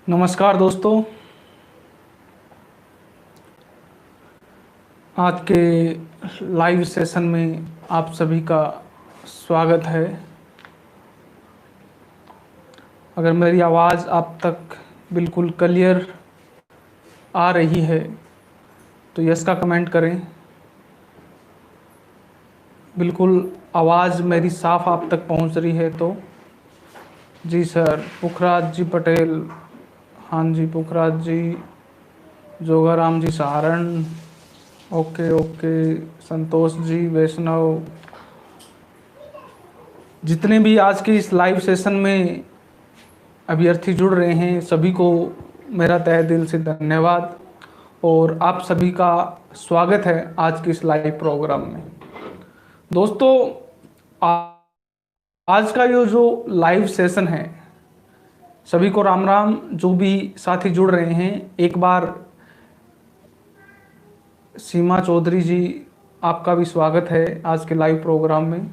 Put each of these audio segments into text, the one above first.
नमस्कार दोस्तों। आज के लाइव सेशन में आप सभी का स्वागत है। अगर मेरी आवाज़ आप तक बिल्कुल क्लियर आ रही है तो यस का कमेंट करें। बिल्कुल आवाज़ मेरी साफ आप तक पहुंच रही है तो जी सर। पुखराज जी पटेल, हाँ जी पुखराज जी, जोगाराम जी सहारण, ओके ओके, संतोष जी, वैष्णव, जितने भी आज के इस लाइव सेशन में अभ्यर्थी जुड़ रहे हैं सभी को मेरा तहे दिल से धन्यवाद और आप सभी का स्वागत है आज के इस लाइव प्रोग्राम में। दोस्तों, आज का ये जो लाइव सेशन है, सभी को राम राम। जो भी साथी जुड़ रहे हैं, एक बार सीमा चौधरी जी आपका भी स्वागत है आज के लाइव प्रोग्राम में।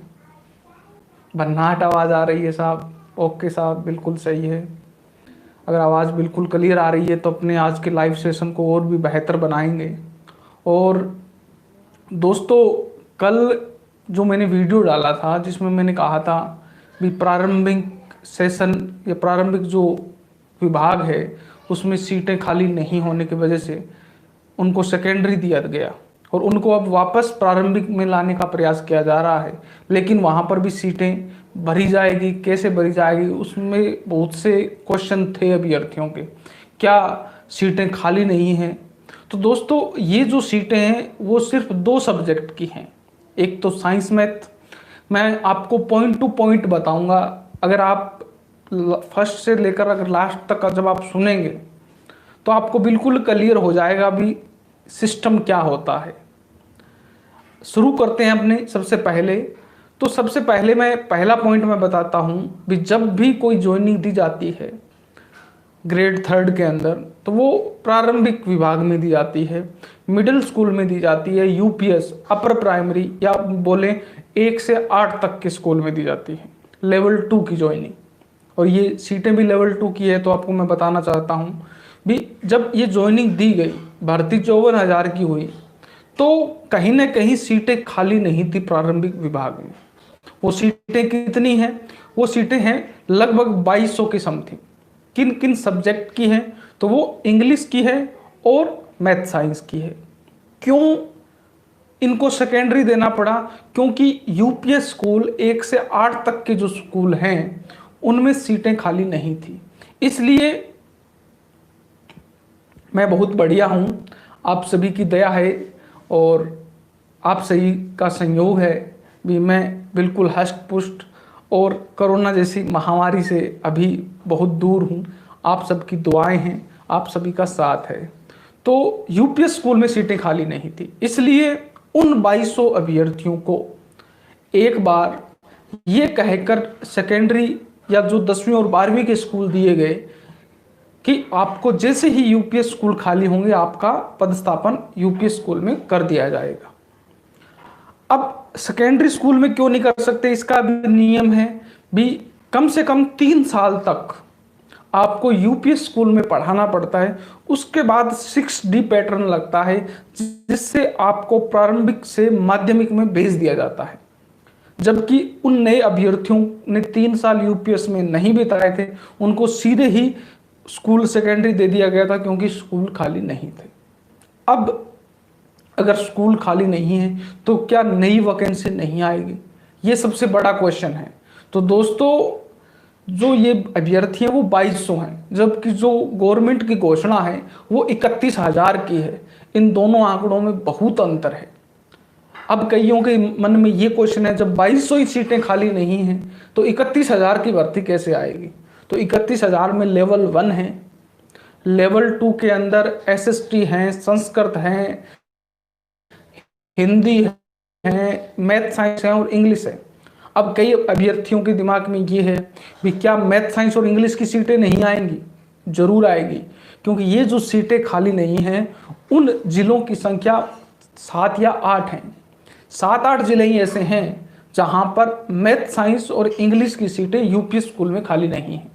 भन्नाट आवाज़ आ रही है साहब? ओके साहब, बिल्कुल सही है। अगर आवाज़ बिल्कुल क्लियर आ रही है तो अपने आज के लाइव सेशन को और भी बेहतर बनाएंगे। और दोस्तों, कल जो मैंने वीडियो डाला था जिसमें मैंने कहा था भी प्रारंभिक सेशन या प्रारंभिक जो विभाग है उसमें सीटें खाली नहीं होने की वजह से उनको सेकेंडरी दिया गया और उनको अब वापस प्रारंभिक में लाने का प्रयास किया जा रहा है, लेकिन वहाँ पर भी सीटें भरी जाएगी। कैसे भरी जाएगी, उसमें बहुत से क्वेश्चन थे अभ्यर्थियों के, क्या सीटें खाली नहीं हैं। तो दोस्तों, ये जो सीटें हैं वो सिर्फ 2 सब्जेक्ट की हैं, एक तो साइंस मैथ। मैं आपको पॉइंट टू पॉइंट बताऊंगा। अगर आप फर्स्ट से लेकर अगर लास्ट तक का जब आप सुनेंगे तो आपको बिल्कुल क्लियर हो जाएगा भी सिस्टम क्या होता है। शुरू करते हैं अपने सबसे पहले। तो सबसे पहले मैं पहला पॉइंट मैं बताता हूं भी जब भी कोई ज्वाइनिंग दी जाती है ग्रेड 3 के अंदर तो वो प्रारंभिक विभाग में दी जाती है, मिडिल स्कूल में दी जाती है, यूपीएस अपर प्राइमरी या बोले 1 से 8 तक के स्कूल में दी जाती है, लेवल 2 की ज्वाइनिंग। और ये सीटें भी लेवल 2 की है। तो आपको मैं बताना चाहता हूँ भी जब ये ज्वाइनिंग दी गई, भर्ती 54,000 की हुई, तो कहीं ना कहीं सीटें खाली नहीं थी प्रारंभिक विभाग में। वो सीटें कितनी हैं? वो सीटें हैं लगभग 2200 के समथिंग। किन किन सब्जेक्ट की हैं? तो वो इंग्लिश की है और मैथ साइंस की है। क्यों इनको सेकेंडरी देना पड़ा? क्योंकि यूपीएस स्कूल 1 से 8 तक के जो स्कूल हैं उनमें सीटें खाली नहीं थी। इसलिए मैं बहुत बढ़िया हूँ, आप सभी की दया है और आप सही का संयोग है भी मैं बिल्कुल हष्ट पुष्ट और कोरोना जैसी महामारी से अभी बहुत दूर हूँ। आप सबकी दुआएं हैं, आप सभी का साथ है। तो यूपीएस स्कूल में सीटें खाली नहीं थी, इसलिए उन 2200 अभ्यर्थियों को एक बार ये कहकर सेकेंडरी या जो 10वीं और 12वीं के स्कूल दिए गए कि आपको जैसे ही यूपीएस स्कूल खाली होंगे आपका पदस्थापन यूपीएस स्कूल में कर दिया जाएगा। अब सेकेंडरी स्कूल में क्यों नहीं कर सकते, इसका भी नियम है भी कम से कम 3 साल तक आपको यूपीएस स्कूल में पढ़ाना पड़ता है। उसके बाद 6D पैटर्न लगता है जिससे आपको प्रारंभिक से माध्यमिक में भेज दिया जाता है। जबकि उन नए अभ्यर्थियों ने 3 साल यूपीएस में नहीं बिताए थे, उनको सीधे ही स्कूल सेकेंडरी दे दिया गया था क्योंकि स्कूल खाली नहीं थे। अब अगर स्कूल खाली नहीं है तो क्या नई वैकेंसी नहीं आएगी? ये सबसे बड़ा क्वेश्चन है। तो दोस्तों, जो ये अभ्यर्थी हैं वो 2200 हैं, जबकि जो गवर्नमेंट की घोषणा है वो 31,000 की है। इन दोनों आंकड़ों में बहुत अंतर है। अब कईयों के मन में ये क्वेश्चन है, जब 2200 ही सीटें खाली नहीं हैं तो 31,000 की भर्ती कैसे आएगी? तो 31,000 में लेवल 1 है, लेवल 2 के अंदर एसएसटी हैं, संस्कृत हैं, हिंदी है, मैथ साइंस है और इंग्लिश है। अब कई अभ्यर्थियों के दिमाग में ये है कि क्या मैथ साइंस और इंग्लिश की सीटें नहीं आएंगी? जरूर आएगी, क्योंकि ये जो सीटें खाली नहीं हैं उन जिलों की संख्या 7 या 8 हैं। 7-8 जिले ही ऐसे हैं जहां पर मैथ साइंस और इंग्लिश की सीटें यूपी स्कूल में खाली नहीं हैं।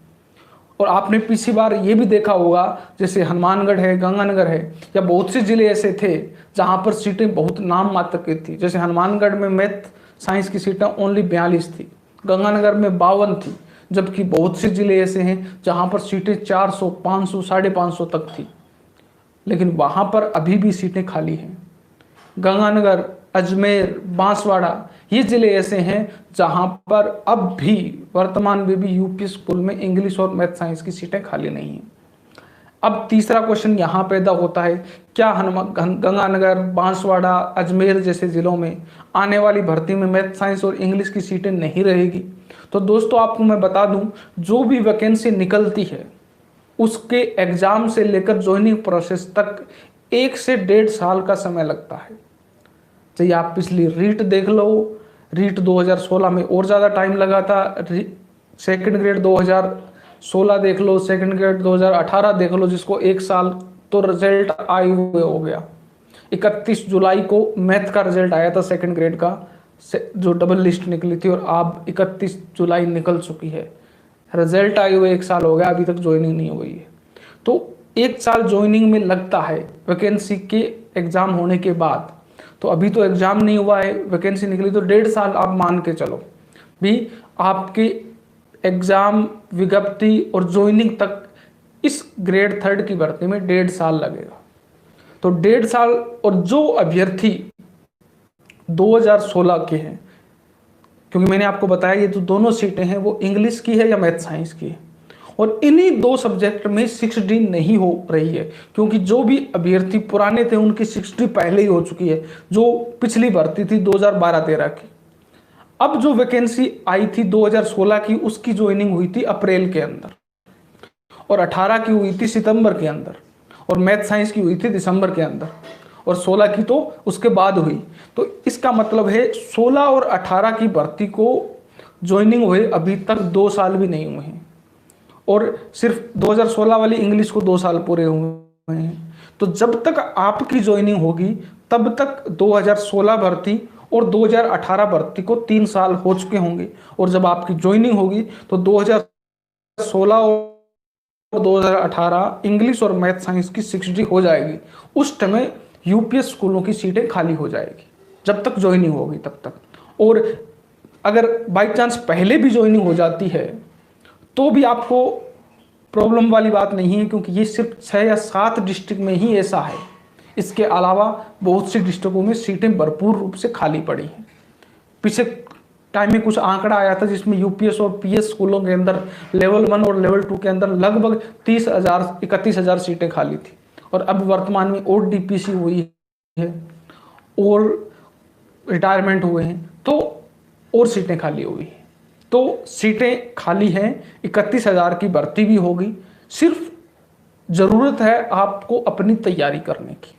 और आपने पिछली बार ये भी देखा होगा, जैसे हनुमानगढ़ है, गंगानगर है, या बहुत से जिले ऐसे थे जहां पर सीटें बहुत नाम मात्र की थी। जैसे हनुमानगढ़ में मैथ साइंस की सीटें ओनली 42 थी, गंगानगर में 52 थी, जबकि बहुत से जिले ऐसे हैं जहां पर सीटें 400, 500, 550 तक थी, लेकिन वहां पर अभी भी सीटें खाली हैं। गंगानगर, अजमेर, बांसवाड़ा, ये जिले ऐसे हैं जहां पर अब भी वर्तमान में भी यूपी स्कूल में इंग्लिश और मैथ साइंस की सीटें खाली नहीं हैं। अब तीसरा क्वेश्चन यहाँ पैदा होता है, क्या गंगानगर, बांसवाड़ा, अजमेर जैसे जिलों में आने वाली भर्ती में मैथ साइंस और इंग्लिश की सीटें नहीं रहेगी? तो दोस्तों आपको मैं बता दूं, जो भी वैकेंसी निकलती है उसके एग्जाम से लेकर ज्वाइनिंग प्रोसेस तक 1 से 1.5 साल का समय लगता है। चाहिए आप पिछली रीट देख लो, रीट 2016 में और ज़्यादा टाइम लगा था, सेकंड ग्रेड 2016 देख लो, सेकंड ग्रेड 2018 देख लो, जिसको 1 साल तो रिजल्ट आए हुए हो गया। 31 जुलाई को मैथ का रिजल्ट आया था सेकंड ग्रेड का, जो डबल लिस्ट निकली थी, और अब 31 जुलाई निकल चुकी है, रिजल्ट आए हुए 1 साल हो गया, अभी तक ज्वाइनिंग नहीं हुई है। तो 1 साल ज्वाइनिंग में लगता है वैकेंसी के एग्जाम होने के बाद। तो अभी तो एग्जाम नहीं हुआ है, वैकेंसी निकली, तो 1.5 साल आप मान के चलो भी आपके एग्जाम, विज्ञप्ति और ज्वाइनिंग तक इस ग्रेड 3 की भर्ती में 1.5 साल लगेगा। तो 1.5 साल, और जो अभ्यर्थी 2016 के हैं, क्योंकि मैंने आपको बताया ये जो दोनों सीटें हैं वो इंग्लिश की है या मैथ साइंस की है, और इन्हीं 2 सब्जेक्ट में 6D नहीं हो रही है, क्योंकि जो भी अभ्यर्थी पुराने थे उनकी 6D पहले ही हो चुकी है, जो पिछली भर्ती थी 2012-13 की। अब जो वैकेंसी आई थी 2016 की, उसकी ज्वाइनिंग हुई थी अप्रैल के अंदर, और 18 की हुई थी सितंबर के अंदर, और मैथ साइंस की हुई थी दिसंबर के अंदर, और 16 की तो उसके बाद हुई। तो इसका मतलब है 16 और 18 की भर्ती को ज्वाइनिंग हुए अभी तक 2 साल भी नहीं हुए हैं, और सिर्फ 2016 वाली इंग्लिश को 2 साल पूरे हुए हैं। तो जब तक आपकी ज्वाइनिंग होगी तब तक 2016 भर्ती और 2018 भर्ती को 3 साल हो चुके होंगे, और जब आपकी ज्वाइनिंग होगी तो 2016 और 2018 इंग्लिश और मैथ साइंस की 6D हो जाएगी। उस समय यूपीएस स्कूलों की सीटें खाली हो जाएगी, जब तक ज्वाइनिंग होगी तब तक। और अगर बाई चांस पहले भी ज्वाइनिंग हो जाती है तो भी आपको प्रॉब्लम वाली बात नहीं है, क्योंकि ये सिर्फ 6 या 7 डिस्ट्रिक्ट में ही ऐसा है। इसके अलावा बहुत सी डिस्ट्रिक्टों में सीटें भरपूर रूप से खाली पड़ी हैं। पिछले टाइम में कुछ आंकड़ा आया था जिसमें यूपीएस और पीएस स्कूलों के अंदर लेवल 1 और लेवल 2 के अंदर लगभग 31,000 सीटें खाली थी, और अब वर्तमान में और डीपीसी हुई है और रिटायरमेंट हुए हैं तो और सीटें खाली हुई हैं। तो सीटें खाली हैं, 31,000 की भर्ती भी होगी, सिर्फ ज़रूरत है आपको अपनी तैयारी करने की।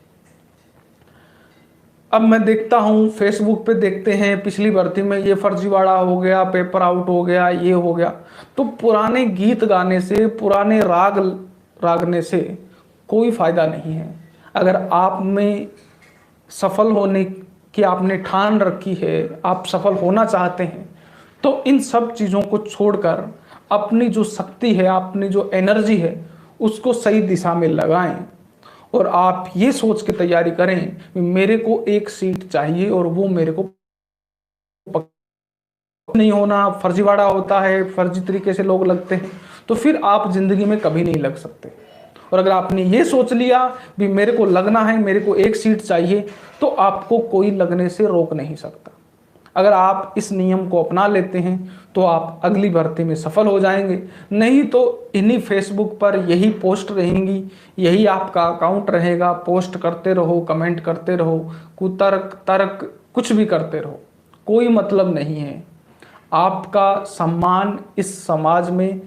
अब मैं देखता हूँ फेसबुक पे देखते हैं पिछली भर्ती में ये फर्जीवाड़ा हो गया, पेपर आउट हो गया, ये हो गया। तो पुराने गीत गाने से, पुराने राग रागने से कोई फायदा नहीं है। अगर आप में सफल होने की आपने ठान रखी है, आप सफल होना चाहते हैं, तो इन सब चीज़ों को छोड़कर अपनी जो शक्ति है, अपनी जो एनर्जी है, उसको सही दिशा में लगाएं, और आप ये सोच के तैयारी करें कि मेरे को एक सीट चाहिए और वो मेरे को नहीं होना। फर्जीवाड़ा होता है, फर्जी तरीके से लोग लगते हैं, तो फिर आप जिंदगी में कभी नहीं लग सकते। और अगर आपने ये सोच लिया भी मेरे को लगना है, मेरे को एक सीट चाहिए, तो आपको कोई लगने से रोक नहीं सकता। अगर आप इस नियम को अपना लेते हैं तो आप अगली भर्ती में सफल हो जाएंगे, नहीं तो इन्हीं फेसबुक पर यही पोस्ट रहेंगी, यही आपका अकाउंट रहेगा, पोस्ट करते रहो, कमेंट करते रहो, कुतर्क तर्क कुछ भी करते रहो, कोई मतलब नहीं है। आपका सम्मान इस समाज में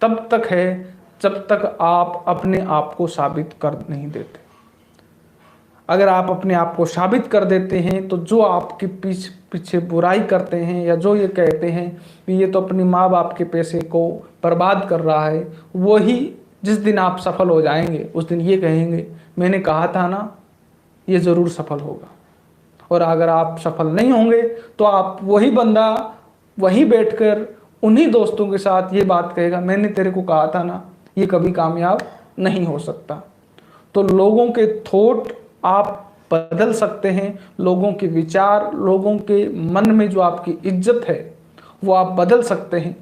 तब तक है जब तक आप अपने आप को साबित कर नहीं देते। अगर आप अपने आप को साबित कर देते हैं तो जो आपके पीछे बुराई करते हैं या जो ये कहते हैं कि ये तो अपनी माँ बाप के पैसे को बर्बाद कर रहा है, वही जिस दिन आप सफल हो जाएंगे उस दिन ये कहेंगे मैंने कहा था ना, ये ज़रूर सफल होगा। और अगर आप सफल नहीं होंगे तो आप वही बंदा वहीं बैठकर उन्हीं दोस्तों के साथ ये बात कहेगा मैंने तेरे को कहा था ना, ये कभी कामयाब नहीं हो सकता। तो लोगों के थॉट आप बदल सकते हैं, लोगों के विचार, लोगों के मन में जो आपकी इज्जत है वो आप बदल सकते हैं,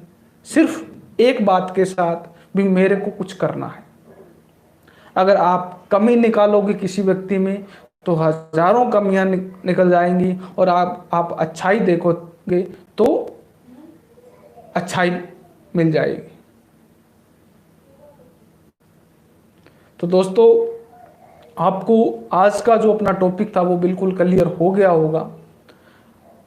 सिर्फ एक बात के साथ भी, मेरे को कुछ करना है। अगर आप कमी निकालोगे किसी व्यक्ति में तो हजारों कमियां निकल जाएंगी, और आप अच्छाई देखोगे तो अच्छाई मिल जाएगी। तो दोस्तों, आपको आज का जो अपना टॉपिक था वो बिल्कुल क्लियर हो गया होगा।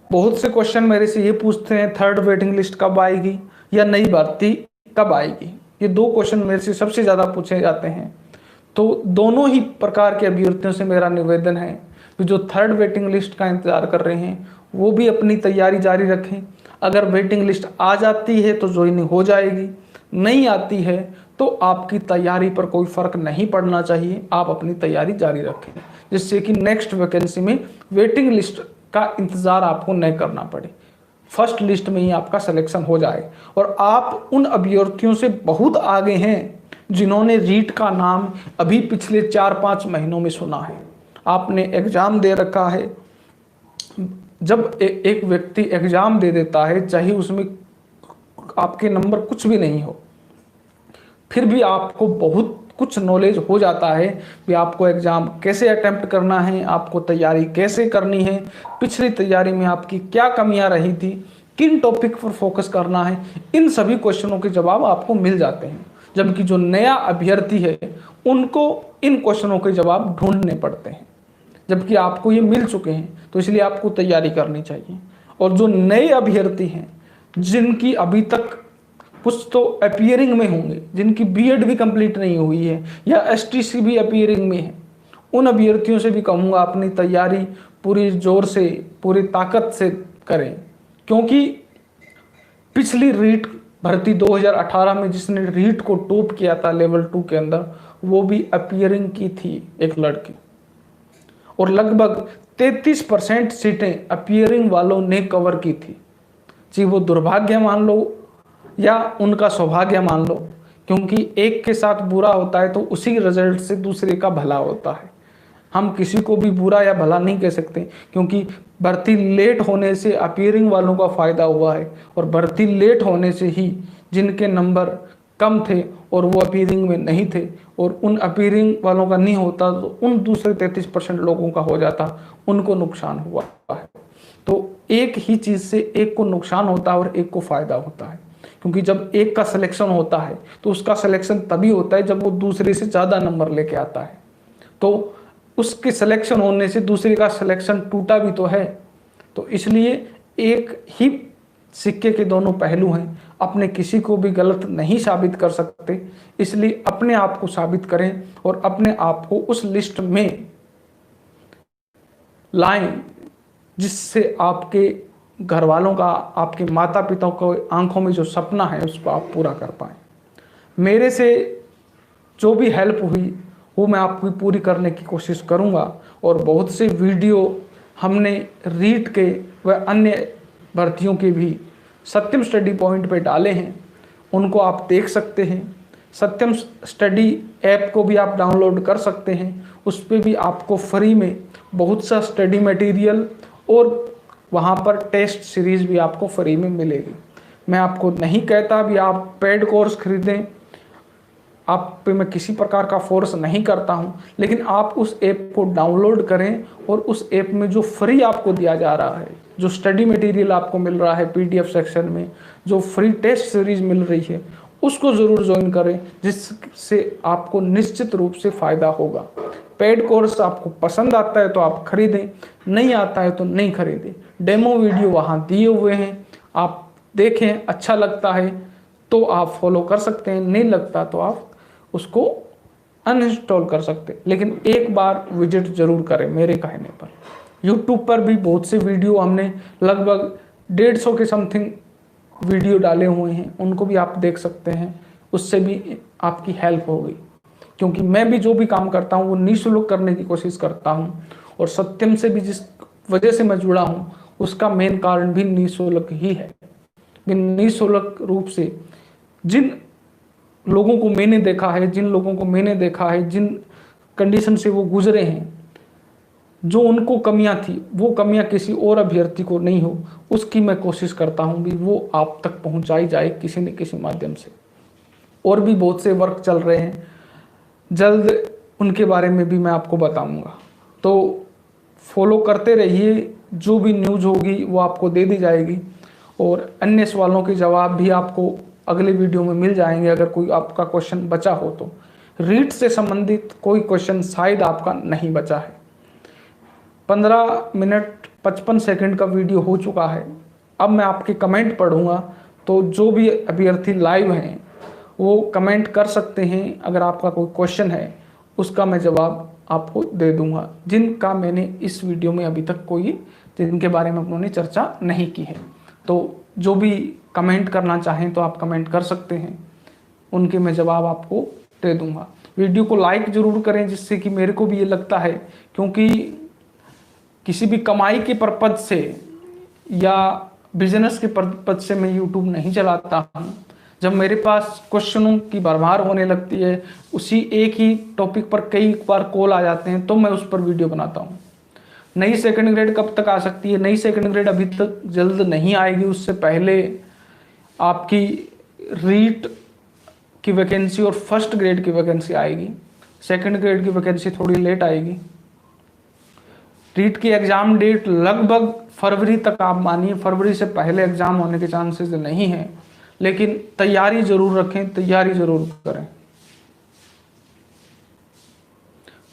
बहुत से क्वेश्चन मेरे से ये पूछते हैं थर्ड वेटिंग लिस्ट कब आएगी या नई भर्ती कब आएगी। ये दो क्वेश्चन मेरे से सबसे ज़्यादा पूछे जाते हैं। तो दोनों ही प्रकार के अभ्यर्थियों से मेरा निवेदन है कि जो थर्ड वेटिंग लिस्ट का इंतज़ार कर रहे हैं वो भी अपनी तैयारी जारी रखें। अगर वेटिंग लिस्ट आ जाती है तो ज्वाइनिंग हो जाएगी, नहीं आती है तो आपकी तैयारी पर कोई फर्क नहीं पड़ना चाहिए, आप अपनी तैयारी जारी रखें, जिससे कि नेक्स्ट वैकेंसी में वेटिंग लिस्ट का इंतज़ार आपको नहीं करना पड़े, फर्स्ट लिस्ट में ही आपका सिलेक्शन हो जाए। और आप उन अभ्यर्थियों से बहुत आगे हैं जिन्होंने रीट का नाम अभी पिछले 4-5 महीनों में सुना है। आपने एग्ज़ाम दे रखा है। जब एक व्यक्ति एग्ज़ाम दे देता है, चाहे उसमें आपके नंबर कुछ भी नहीं हो, फिर भी आपको बहुत कुछ नॉलेज हो जाता है कि आपको एग्ज़ाम कैसे अटेम्प्ट करना है, आपको तैयारी कैसे करनी है, पिछली तैयारी में आपकी क्या कमियां रही थी, किन टॉपिक पर फोकस करना है। इन सभी क्वेश्चनों के जवाब आपको मिल जाते हैं, जबकि जो नया अभ्यर्थी है उनको इन क्वेश्चनों के जवाब ढूंढने पड़ते हैं, जबकि आपको ये मिल चुके हैं। तो इसलिए आपको तैयारी करनी चाहिए। और जो नए अभ्यर्थी हैं जिनकी अभी तक कुछ तो अपीयरिंग में होंगे, जिनकी बीएड भी कंप्लीट नहीं हुई है या एसटीसी भी अपीयरिंग में है, उन अभ्यर्थियों से भी कहूँगा अपनी तैयारी पूरी जोर से, पूरी ताकत से करें। क्योंकि पिछली रीट भर्ती 2018 में जिसने रीट को टॉप किया था लेवल 2 के अंदर, वो भी अपीयरिंग की थी एक लड़की, और लगभग 33% सीटें अपीयरिंग वालों ने कवर की थी। जी, वो दुर्भाग्य मान लो या उनका सौभाग्य मान लो, क्योंकि एक के साथ बुरा होता है तो उसी रिजल्ट से दूसरे का भला होता है। हम किसी को भी बुरा या भला नहीं कह सकते, क्योंकि भर्ती लेट होने से अपीयरिंग वालों का फ़ायदा हुआ है, और भर्ती लेट होने से ही जिनके नंबर कम थे और वो अपीयरिंग में नहीं थे, और उन अपीयरिंग वालों का नहीं होता तो उन दूसरे 33% लोगों का हो जाता, उनको नुकसान हुआ है। तो एक ही चीज़ से एक को नुकसान होता है और एक को फ़ायदा होता है, क्योंकि जब एक का सिलेक्शन होता है तो उसका सिलेक्शन तभी होता है जब वो दूसरे से ज़्यादा नंबर लेके आता है। तो उसके सिलेक्शन होने से दूसरे का सिलेक्शन टूटा भी तो है। तो इसलिए एक ही सिक्के के दोनों पहलू हैं, अपने किसी को भी गलत नहीं साबित कर सकते। इसलिए अपने आप को साबित करें और अपने आप को उस लिस्ट में लाएं जिससे आपके घर वालों का, आपके माता पिता को आंखों में जो सपना है उसको आप पूरा कर पाएं। मेरे से जो भी हेल्प हुई वो मैं आपकी पूरी करने की कोशिश करूंगा। और बहुत से वीडियो हमने रीट के व अन्य भर्तियों के भी सत्यम स्टडी पॉइंट पे डाले हैं, उनको आप देख सकते हैं। सत्यम स्टडी ऐप को भी आप डाउनलोड कर सकते हैं, उस पर भी आपको फ्री में बहुत सा स्टडी मटेरियल और वहाँ पर टेस्ट सीरीज़ भी आपको फ्री में मिलेगी। मैं आपको नहीं कहता भी आप पेड कोर्स खरीदें, आप पे मैं किसी प्रकार का फोर्स नहीं करता हूँ, लेकिन आप उस ऐप को डाउनलोड करें और उस ऐप में जो फ्री आपको दिया जा रहा है, जो स्टडी मटेरियल आपको मिल रहा है पीडीएफ सेक्शन में, जो फ्री टेस्ट सीरीज मिल रही है, उसको ज़रूर ज्वाइन करें, जिससे आपको निश्चित रूप से फ़ायदा होगा। पेड कोर्स आपको पसंद आता है तो आप खरीदें, नहीं आता है तो नहीं खरीदें। डेमो वीडियो वहाँ दिए हुए हैं, आप देखें, अच्छा लगता है तो आप फॉलो कर सकते हैं, नहीं लगता तो आप उसको अनइंस्टॉल कर सकते हैं। लेकिन एक बार विजिट जरूर करें मेरे कहने पर। यूट्यूब पर भी बहुत से वीडियो हमने लगभग 150 के समथिंग वीडियो डाले हुए हैं, उनको भी आप देख सकते हैं, उससे भी आपकी हेल्प होगी। क्योंकि मैं भी जो भी काम करता हूँ वो निःशुल्क करने की कोशिश करता हूँ, और सत्यम से भी जिस वजह से मैं जुड़ा हूँ उसका मेन कारण भी निःशुल्क ही है। निःशुल्क रूप से जिन लोगों को मैंने देखा है, जिन लोगों को मैंने देखा है, जिन कंडीशन से वो गुजरे हैं, जो उनको कमियां थी वो कमियां किसी और अभ्यर्थी को नहीं हो, उसकी मैं कोशिश करता हूं भी वो आप तक पहुंचाई जाए किसी न किसी माध्यम से। और भी बहुत से वर्क चल रहे हैं, जल्द उनके बारे में भी मैं आपको बताऊंगा। तो फॉलो करते रहिए, जो भी न्यूज़ होगी वो आपको दे दी जाएगी और अन्य सवालों के जवाब भी आपको अगले वीडियो में मिल जाएंगे। अगर कोई आपका क्वेश्चन बचा हो तो रीट से संबंधित कोई क्वेश्चन शायद आपका नहीं बचा है। 15 मिनट 55 सेकंड का वीडियो हो चुका है। अब मैं आपके कमेंट पढ़ूंगा, तो जो भी अभ्यर्थी लाइव हैं वो कमेंट कर सकते हैं। अगर आपका कोई क्वेश्चन है उसका मैं जवाब आपको दे दूंगा, जिनका मैंने इस वीडियो में अभी तक जिनके बारे में उन्होंने चर्चा नहीं की है। तो जो भी कमेंट करना चाहें तो आप कमेंट कर सकते हैं, उनके मैं जवाब आपको दे दूंगा। वीडियो को लाइक जरूर करें, जिससे कि मेरे को भी ये लगता है, क्योंकि किसी भी कमाई के पर्पज से या बिजनेस के पर्पज से मैं यूट्यूब नहीं चलाता हूँ। जब मेरे पास क्वेश्चनों की भरमार होने लगती है, उसी एक ही टॉपिक पर कई बार कॉल आ जाते हैं, तो मैं उस पर वीडियो बनाता हूँ। नई सेकंड ग्रेड कब तक आ सकती है? नई सेकंड ग्रेड अभी तक जल्द नहीं आएगी, उससे पहले आपकी रीट की वैकेंसी और फर्स्ट ग्रेड की वैकेंसी आएगी। सेकंड ग्रेड की वैकेंसी थोड़ी लेट आएगी। रीट की एग्जाम डेट लगभग फरवरी तक, आप मानिए फरवरी से पहले एग्जाम होने के चांसेस नहीं है, लेकिन तैयारी जरूर रखें, तैयारी जरूर करें।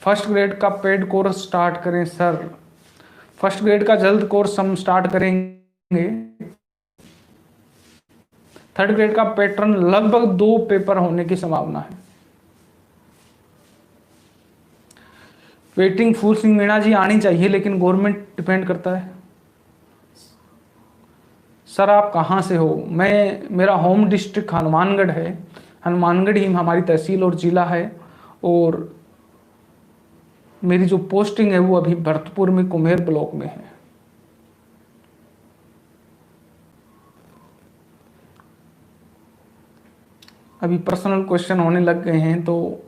फर्स्ट ग्रेड का पेड कोर्स स्टार्ट करें सर। फर्स्ट ग्रेड का जल्द कोर्स हम स्टार्ट करेंगे। थर्ड ग्रेड का पैटर्न लगभग 2 पेपर होने की संभावना है। वेटिंग फूल सिंह मीणा जी आनी चाहिए, लेकिन गवर्नमेंट डिपेंड करता है। सर आप कहाँ से हो? मेरा होम डिस्ट्रिक्ट हनुमानगढ़ है। हनुमानगढ़ ही हमारी तहसील और जिला है, और मेरी जो पोस्टिंग है वो अभी भरतपुर में कुम्हेर ब्लॉक में है। अभी पर्सनल क्वेश्चन होने लग गए हैं, तो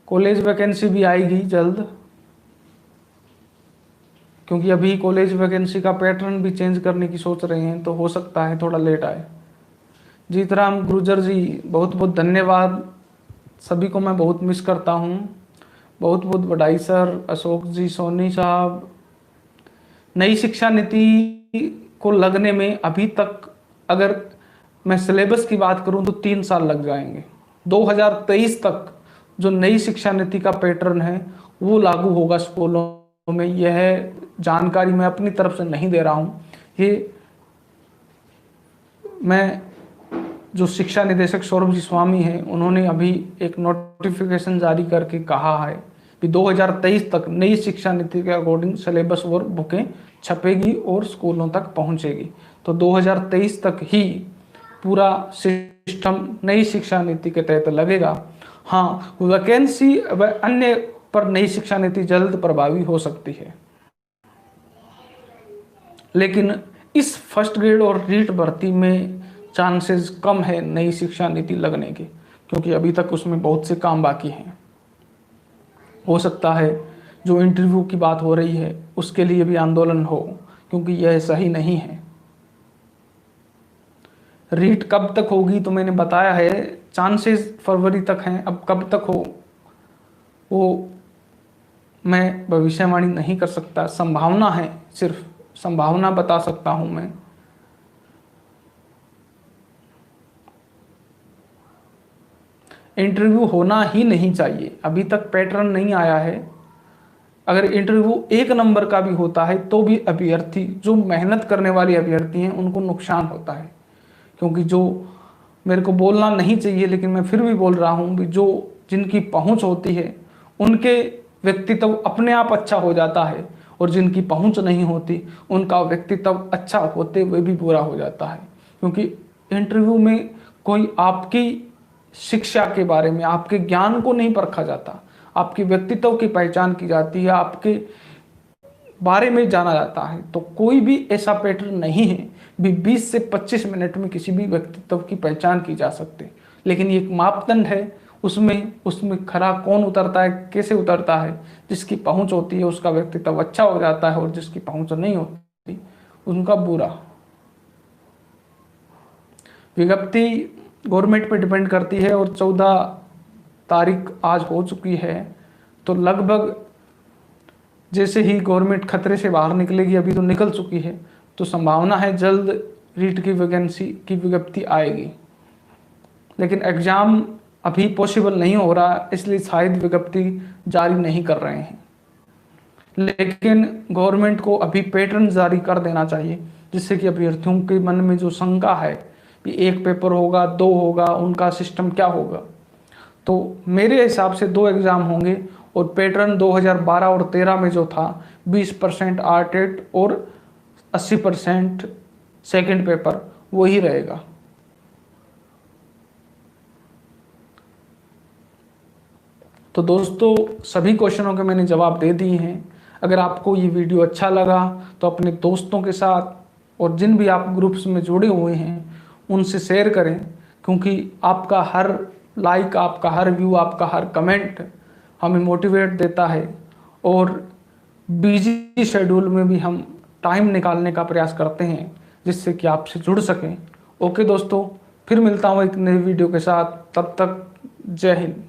कॉलेज वैकेंसी भी आएगी जल्द, क्योंकि अभी कॉलेज वैकेंसी का पैटर्न भी चेंज करने की सोच रहे हैं, तो हो सकता है थोड़ा लेट आए। जीतराम गुर्जर जी बहुत बहुत धन्यवाद, सभी को मैं बहुत मिस करता हूँ। बहुत बहुत बधाई सर। अशोक जी, सोनी साहब, नई शिक्षा नीति को लगने में अभी तक, अगर मैं सिलेबस की बात करूं तो 3 साल लग जाएंगे। 2023 तक जो नई शिक्षा नीति का पैटर्न है वो लागू होगा स्कूलों में। यह जानकारी मैं अपनी तरफ से नहीं दे रहा हूं, ये मैं जो शिक्षा निदेशक सौरभ जी स्वामी हैं उन्होंने अभी एक नोटिफिकेशन जारी करके कहा है कि 2023 तक नई शिक्षा नीति के अकॉर्डिंग सिलेबस और बुकें छपेगी और स्कूलों तक पहुंचेगी। तो 2023 तक ही पूरा सिस्टम नई शिक्षा नीति के तहत लगेगा। हाँ, वैकेंसी व अन्य पर नई शिक्षा नीति जल्द प्रभावी हो सकती है, लेकिन इस फर्स्ट ग्रेड और रीट भर्ती में चांसेस कम है नई शिक्षा नीति लगने के, क्योंकि अभी तक उसमें बहुत से काम बाकी हैं। हो सकता है जो इंटरव्यू की बात हो रही है उसके लिए भी आंदोलन हो, क्योंकि यह सही नहीं है। रीट कब तक होगी तो मैंने बताया है, चांसेस फरवरी तक हैं। अब कब तक हो वो मैं भविष्यवाणी नहीं कर सकता, संभावना है, सिर्फ संभावना बता सकता हूं मैं। इंटरव्यू होना ही नहीं चाहिए, अभी तक पैटर्न नहीं आया है। अगर इंटरव्यू 1 नंबर का भी होता है तो भी अभ्यर्थी, जो मेहनत करने वाले अभ्यर्थी हैं, उनको नुकसान होता है। क्योंकि जो मेरे को बोलना नहीं चाहिए लेकिन मैं फिर भी बोल रहा हूँ कि जो जिनकी पहुंच होती है उनके व्यक्तित्व अपने आप अच्छा हो जाता है, और जिनकी पहुंच नहीं होती उनका व्यक्तित्व अच्छा होते हुए भी बुरा हो जाता है। क्योंकि इंटरव्यू में कोई आपकी शिक्षा के बारे में, आपके ज्ञान को नहीं परखा जाता, आपकी व्यक्तित्व की पहचान की जाती है, आपके बारे में जाना जाता है। तो कोई भी ऐसा पैटर्न नहीं है भी 20 से 25 मिनट में किसी भी व्यक्तित्व की पहचान की जा सकती है। लेकिन ये एक मापदंड है, उसमें उसमें खरा कौन उतरता है, कैसे उतरता है। जिसकी पहुंच होती है उसका व्यक्तित्व अच्छा हो जाता है, और जिसकी पहुंच नहीं होती उनका बुरा। विज्ञप्ति गवर्नमेंट पे डिपेंड करती है, और 14 तारीख आज हो चुकी है, तो लगभग जैसे ही गवर्नमेंट खतरे से बाहर निकलेगी, अभी तो निकल चुकी है, तो संभावना है जल्द रीट की वैकेंसी की विज्ञप्ति आएगी। लेकिन एग्जाम अभी पॉसिबल नहीं हो रहा, इसलिए शायद विज्ञप्ति जारी नहीं कर रहे हैं। लेकिन गवर्नमेंट को अभी पैटर्न जारी कर देना चाहिए, जिससे कि अभ्यर्थियों के मन में जो शंका है कि एक पेपर होगा, 2 होगा, उनका सिस्टम क्या होगा। तो मेरे हिसाब से 2 एग्ज़ाम होंगे, और पैटर्न 2012 और 13 में जो था 20% आर्टेट और 80% सेकंड पेपर, वही रहेगा। तो दोस्तों, सभी क्वेश्चनों के मैंने जवाब दे दिए हैं। अगर आपको ये वीडियो अच्छा लगा तो अपने दोस्तों के साथ, और जिन भी आप ग्रुप्स में जुड़े हुए हैं उनसे शेयर करें, क्योंकि आपका हर लाइक, आपका हर व्यू, आपका हर कमेंट हमें मोटिवेट देता है, और बिजी शेड्यूल में भी हम टाइम निकालने का प्रयास करते हैं जिससे कि आपसे जुड़ सकें। ओके दोस्तों, फिर मिलता हूँ एक नई वीडियो के साथ, तब तक जय हिंद।